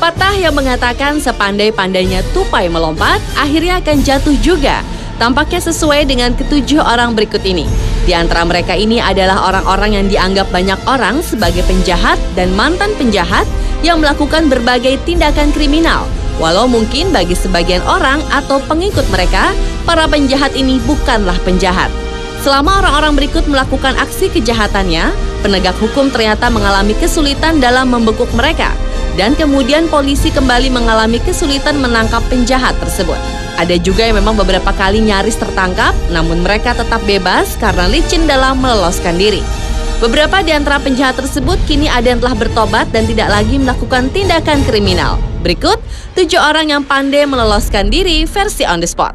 Pepatah yang mengatakan sepandai-pandainya tupai melompat, akhirnya akan jatuh juga. Tampaknya sesuai dengan ketujuh orang berikut ini. Di antara mereka ini adalah orang-orang yang dianggap banyak orang sebagai penjahat dan mantan penjahat yang melakukan berbagai tindakan kriminal. Walau mungkin bagi sebagian orang atau pengikut mereka, para penjahat ini bukanlah penjahat. Selama orang-orang berikut melakukan aksi kejahatannya, penegak hukum ternyata mengalami kesulitan dalam membekuk mereka. Dan kemudian polisi kembali mengalami kesulitan menangkap penjahat tersebut. Ada juga yang memang beberapa kali nyaris tertangkap, namun mereka tetap bebas karena licin dalam meloloskan diri. Beberapa di antara penjahat tersebut kini ada yang telah bertobat dan tidak lagi melakukan tindakan kriminal. Berikut 7 orang yang pandai meloloskan diri versi on the spot.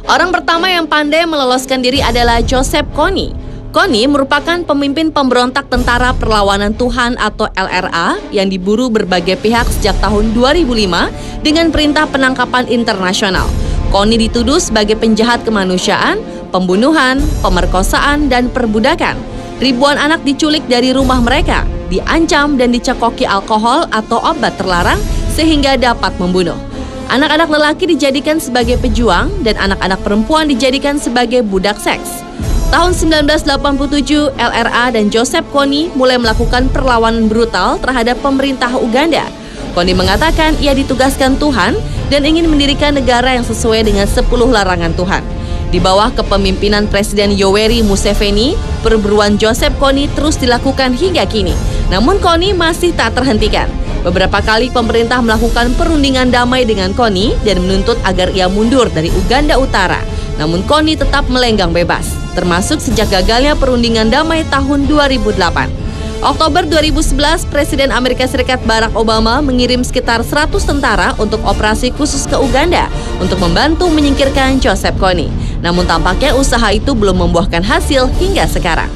Orang pertama yang pandai meloloskan diri adalah Joseph Kony. Kony merupakan pemimpin pemberontak Tentara Perlawanan Tuhan atau LRA yang diburu berbagai pihak sejak tahun 2005 dengan perintah penangkapan internasional. Kony dituduh sebagai penjahat kemanusiaan, pembunuhan, pemerkosaan, dan perbudakan. Ribuan anak diculik dari rumah mereka, diancam dan dicekoki alkohol atau obat terlarang sehingga dapat membunuh. Anak-anak lelaki dijadikan sebagai pejuang dan anak-anak perempuan dijadikan sebagai budak seks. Tahun 1987, LRA dan Joseph Kony mulai melakukan perlawanan brutal terhadap pemerintah Uganda. Kony mengatakan ia ditugaskan Tuhan dan ingin mendirikan negara yang sesuai dengan 10 larangan Tuhan. Di bawah kepemimpinan Presiden Yoweri Museveni, perburuan Joseph Kony terus dilakukan hingga kini. Namun Kony masih tak terhentikan. Beberapa kali pemerintah melakukan perundingan damai dengan Kony dan menuntut agar ia mundur dari Uganda Utara. Namun Kony tetap melenggang bebas, termasuk sejak gagalnya perundingan damai tahun 2008. Oktober 2011, Presiden Amerika Serikat Barack Obama mengirim sekitar 100 tentara untuk operasi khusus ke Uganda untuk membantu menyingkirkan Joseph Kony. Namun tampaknya usaha itu belum membuahkan hasil hingga sekarang.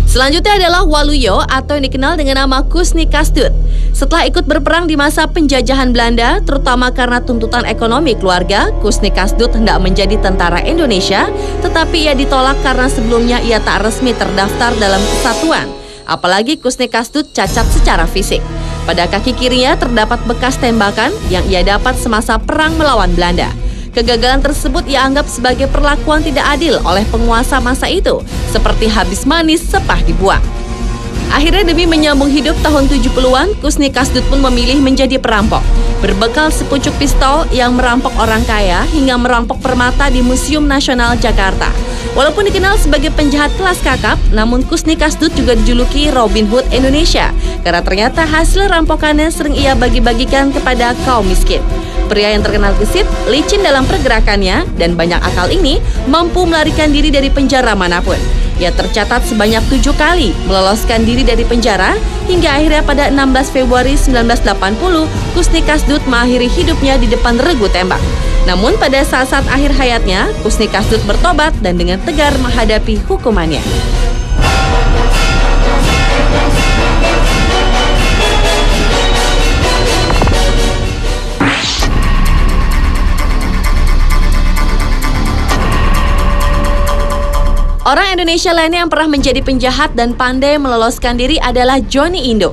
Selanjutnya adalah Waluyo atau yang dikenal dengan nama Kusni Kasdut. Setelah ikut berperang di masa penjajahan Belanda, terutama karena tuntutan ekonomi keluarga, Kusni Kasdut hendak menjadi tentara Indonesia, tetapi ia ditolak karena sebelumnya ia tak resmi terdaftar dalam kesatuan. Apalagi Kusni Kasdut cacat secara fisik. Pada kaki kirinya terdapat bekas tembakan yang ia dapat semasa perang melawan Belanda. Kegagalan tersebut ia anggap sebagai perlakuan tidak adil oleh penguasa masa itu, seperti habis manis sepah dibuang. Akhirnya demi menyambung hidup tahun 70-an, Kusni Kasdut pun memilih menjadi perampok. Berbekal sepucuk pistol yang merampok orang kaya hingga merampok permata di Museum Nasional Jakarta. Walaupun dikenal sebagai penjahat kelas kakap, namun Kusni Kasdut juga dijuluki Robin Hood Indonesia karena ternyata hasil rampokannya sering ia bagi-bagikan kepada kaum miskin. Pria yang terkenal gesit, licin dalam pergerakannya, dan banyak akal ini mampu melarikan diri dari penjara manapun. Ia tercatat sebanyak 7 kali meloloskan diri dari penjara, hingga akhirnya pada 16 Februari 1980, Kusni Kasdut mengakhiri hidupnya di depan regu tembak. Namun pada saat-saat akhir hayatnya, Kusni Kasdut bertobat dan dengan tegar menghadapi hukumannya. Orang Indonesia lainnya yang pernah menjadi penjahat dan pandai meloloskan diri adalah Johnny Indo.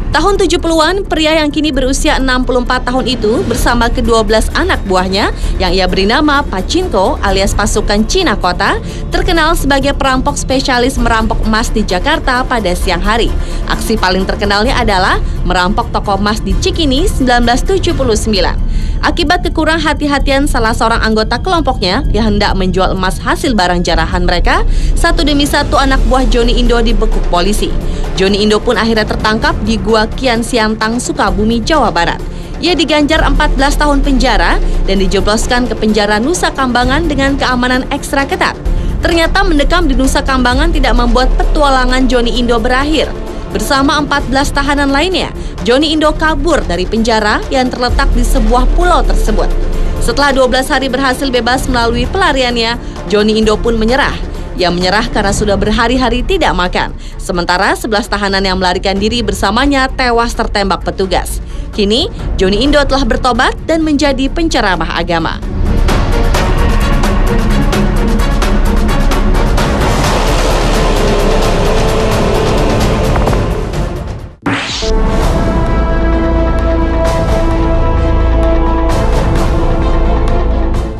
Tahun 70-an, pria yang kini berusia 64 tahun itu bersama ke-12 anak buahnya yang ia beri nama Pachinko alias pasukan Cina Kota, terkenal sebagai perampok spesialis merampok emas di Jakarta pada siang hari. Aksi paling terkenalnya adalah merampok toko emas di Cikini 1979. Akibat kekurang hati-hatian salah seorang anggota kelompoknya yang hendak menjual emas hasil barang jarahan mereka, satu demi satu anak buah Johnny Indo dibekuk polisi. Johnny Indo pun akhirnya tertangkap di Gua Kian Siantang, Sukabumi, Jawa Barat. Ia diganjar 14 tahun penjara dan dijebloskan ke penjara Nusa Kambangan dengan keamanan ekstra ketat. Ternyata mendekam di Nusa Kambangan tidak membuat petualangan Johnny Indo berakhir. Bersama 14 tahanan lainnya, Johnny Indo kabur dari penjara yang terletak di sebuah pulau tersebut. Setelah 12 hari berhasil bebas melalui pelariannya, Johnny Indo pun menyerah. Ia menyerah karena sudah berhari-hari tidak makan. Sementara 11 tahanan yang melarikan diri bersamanya tewas tertembak petugas. Kini, Johnny Indo telah bertobat dan menjadi penceramah agama.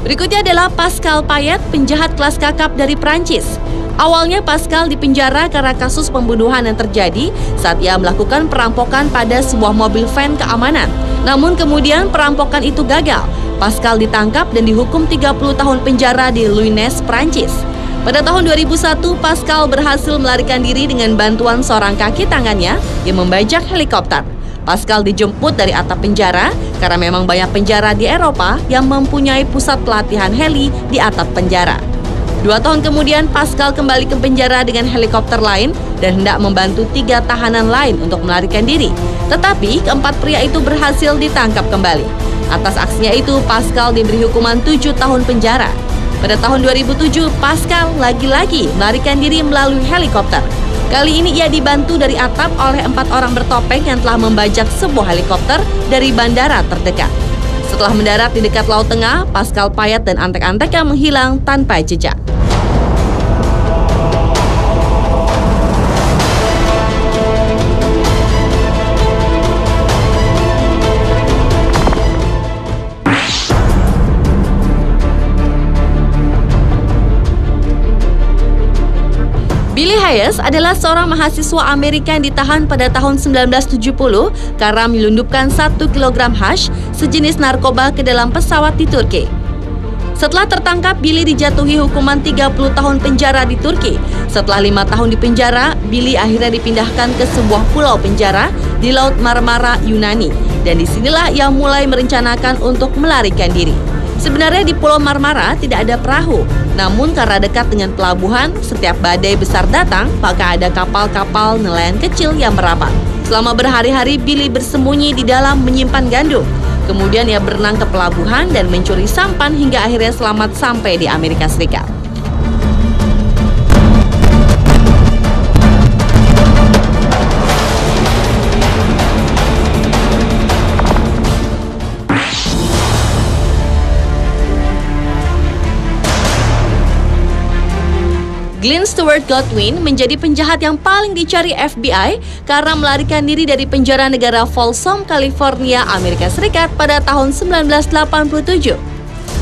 Berikutnya adalah Pascal Payet, penjahat kelas kakap dari Prancis. Awalnya Pascal dipenjara karena kasus pembunuhan yang terjadi saat ia melakukan perampokan pada sebuah mobil van keamanan. Namun kemudian perampokan itu gagal. Pascal ditangkap dan dihukum 30 tahun penjara di Luynes, Prancis. Pada tahun 2001, Pascal berhasil melarikan diri dengan bantuan seorang kaki tangannya yang membajak helikopter. Pascal dijemput dari atap penjara karena memang banyak penjara di Eropa yang mempunyai pusat pelatihan heli di atap penjara. 2 tahun kemudian, Pascal kembali ke penjara dengan helikopter lain dan hendak membantu 3 tahanan lain untuk melarikan diri. Tetapi keempat pria itu berhasil ditangkap kembali. Atas aksinya itu, Pascal diberi hukuman 7 tahun penjara. Pada tahun 2007, Pascal lagi-lagi melarikan diri melalui helikopter. Kali ini ia dibantu dari atap oleh 4 orang bertopeng yang telah membajak sebuah helikopter dari bandara terdekat. Setelah mendarat di dekat Laut Tengah, Pascal Payet dan antek-anteknya menghilang tanpa jejak. Billy Hayes adalah seorang mahasiswa Amerika yang ditahan pada tahun 1970 karena menyelundupkan 1 kg hash, sejenis narkoba, ke dalam pesawat di Turki. Setelah tertangkap, Billy dijatuhi hukuman 30 tahun penjara di Turki. Setelah 5 tahun di penjara, Billy akhirnya dipindahkan ke sebuah pulau penjara di Laut Marmara, Yunani. Dan disinilah ia mulai merencanakan untuk melarikan diri. Sebenarnya di Pulau Marmara tidak ada perahu, namun karena dekat dengan pelabuhan, setiap badai besar datang, maka ada kapal-kapal nelayan kecil yang merapat. Selama berhari-hari, Billy bersembunyi di dalam menyimpan gandum. Kemudian ia berenang ke pelabuhan dan mencuri sampan hingga akhirnya selamat sampai di Amerika Serikat. Glenn Stewart Godwin menjadi penjahat yang paling dicari FBI karena melarikan diri dari penjara negara Folsom, California, Amerika Serikat pada tahun 1987.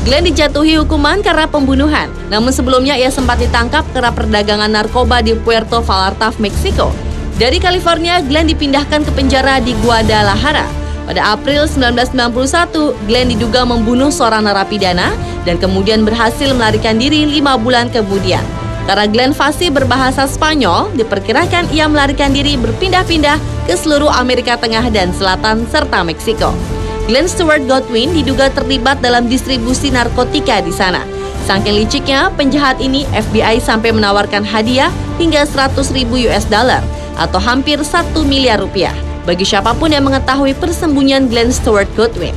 Glenn dijatuhi hukuman karena pembunuhan, namun sebelumnya ia sempat ditangkap karena perdagangan narkoba di Puerto Vallarta, Meksiko. Dari California, Glenn dipindahkan ke penjara di Guadalajara. Pada April 1991, Glenn diduga membunuh seorang narapidana dan kemudian berhasil melarikan diri 5 bulan kemudian. Karena Glenn fasih berbahasa Spanyol, diperkirakan ia melarikan diri berpindah-pindah ke seluruh Amerika Tengah dan Selatan serta Meksiko. Glenn Stewart Godwin diduga terlibat dalam distribusi narkotika di sana. Saking liciknya, penjahat ini FBI sampai menawarkan hadiah hingga 100.000 US dollar atau hampir 1 miliar rupiah bagi siapapun yang mengetahui persembunyian Glenn Stewart Godwin.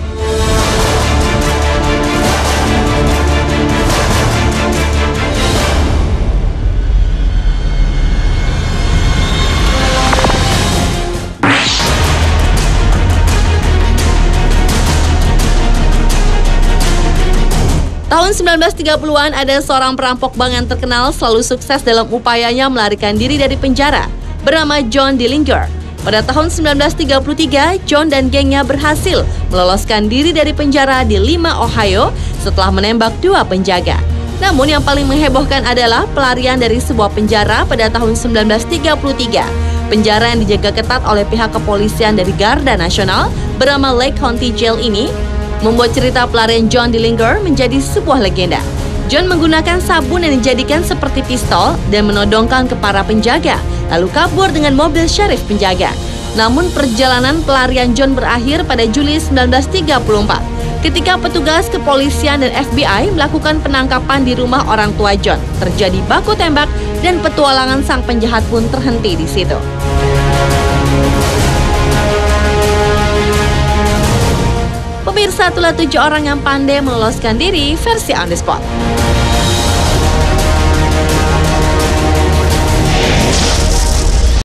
Tahun 1930-an ada seorang perampok bank yang terkenal selalu sukses dalam upayanya melarikan diri dari penjara, bernama John Dillinger. Pada tahun 1933, John dan gengnya berhasil meloloskan diri dari penjara di Lima, Ohio setelah menembak 2 penjaga. Namun yang paling menghebohkan adalah pelarian dari sebuah penjara pada tahun 1933. Penjara yang dijaga ketat oleh pihak kepolisian dari Garda Nasional bernama Lake County Jail ini membuat cerita pelarian John Dillinger menjadi sebuah legenda. John menggunakan sabun yang dijadikan seperti pistol dan menodongkan ke para penjaga, lalu kabur dengan mobil sheriff penjaga. Namun perjalanan pelarian John berakhir pada Juli 1934, ketika petugas kepolisian dan FBI melakukan penangkapan di rumah orang tua John. Terjadi baku tembak dan petualangan sang penjahat pun terhenti di situ. Pemirsa, satulah 7 orang yang pandai meloloskan diri versi on the spot.